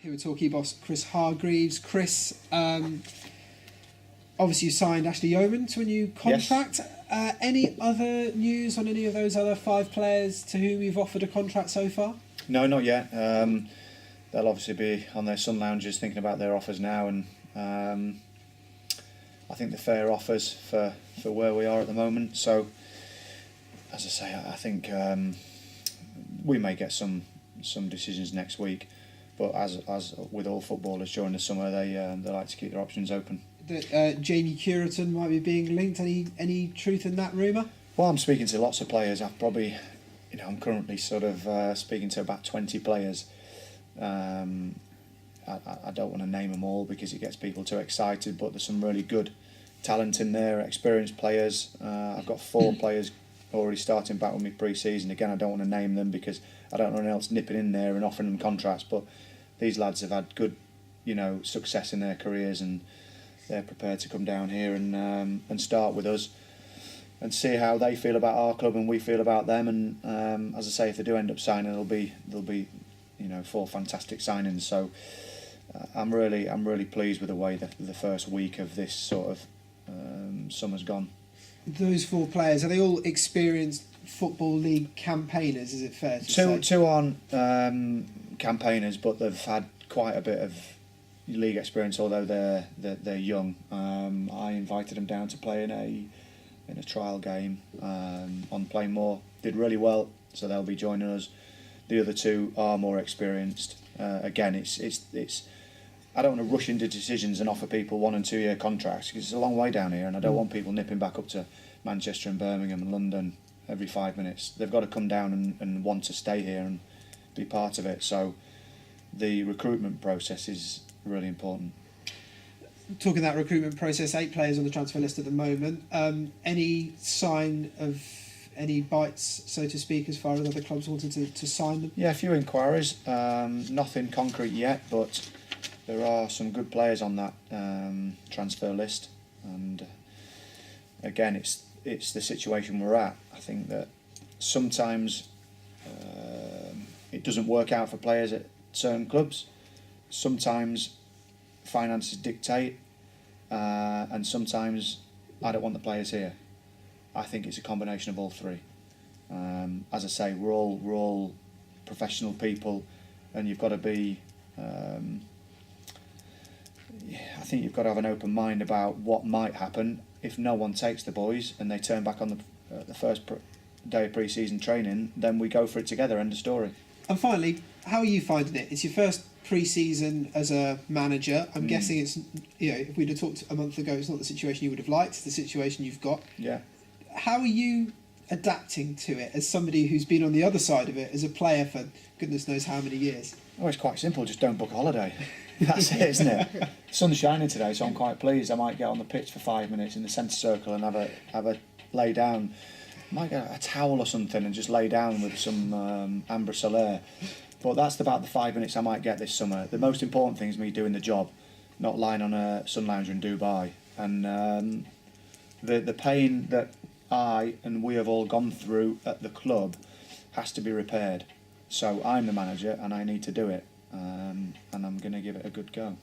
Here with Torquay boss Chris Hargreaves. Chris, obviously you signed Ashley Yeoman to a new contract. Yes. Any other news on any of those other 5 players to whom you've offered a contract so far? No, not yet. They'll obviously be on their sun lounges thinking about their offers now, and I think the fair offers for where we are at the moment. So, as I say, I think we may get some decisions next week. But as with all footballers during the summer, they like to keep their options open. That Jamie Curitan might be being linked. Any truth in that rumour? Well, I'm speaking to lots of players. I'm currently sort of speaking to about 20 players. I don't want to name them all because it gets people too excited, but there's some really good talent in there, experienced players. I've got 4 players already starting back with me pre-season. Again, I don't want to name them because I don't know anyone else nipping in there and offering them contracts, but these lads have had good, success in their careers, and they're prepared to come down here and start with us and see how they feel about our club and we feel about them. And as I say, if they do end up signing, there'll be 4 fantastic signings. So I'm really pleased with the way that the first week of this sort of summer's gone. Those 4 players, are they all experienced Football League campaigners? Is it fair to say? Two aren't campaigners, but they've had quite a bit of league experience, although they're young. I invited them down to play in a trial game on Plainmoor. Did really well, so they'll be joining us. The other 2 are more experienced. Again, it's I don't want to rush into decisions and offer people 1 and 2 year contracts because it's a long way down here, and I don't want people nipping back up to Manchester and Birmingham and London every 5 minutes. They've got to come down and want to stay here and be part of it. So the recruitment process is really important. Talking that recruitment process, 8 players on the transfer list at the moment. Any sign of any bites, so to speak, as far as other clubs wanting to sign them? Yeah, a few inquiries. Nothing concrete yet, but there are some good players on that transfer list. And again, it's the situation we're at. I think that sometimes it doesn't work out for players at certain clubs. Sometimes finances dictate, and sometimes I don't want the players here. I think it's a combination of all 3. As I say, we're all professional people, and you've got to be. I think you've got to have an open mind about what might happen if no one takes the boys and they turn back on the first day of pre-season training. Then we go for it together. End of story. And finally, how are you finding it? It's your first pre-season as a manager. I'm guessing it's, if we'd have talked a month ago, it's not the situation you would have liked. It's the situation you've got. Yeah. How are you adapting to it as somebody who's been on the other side of it as a player for goodness knows how many years? Oh, it's quite simple. Just don't book a holiday. That's it, isn't it? Sun's shining today, so I'm quite pleased. I might get on the pitch for 5 minutes in the centre circle and have a lay down. I might get a towel or something and just lay down with some Amber Solaire. But that's about the 5 minutes I might get this summer. The most important thing is me doing the job, not lying on a sun lounger in Dubai. And the pain that I and we have all gone through at the club has to be repaired. So I'm the manager and I need to do it, and I'm going to give it a good go.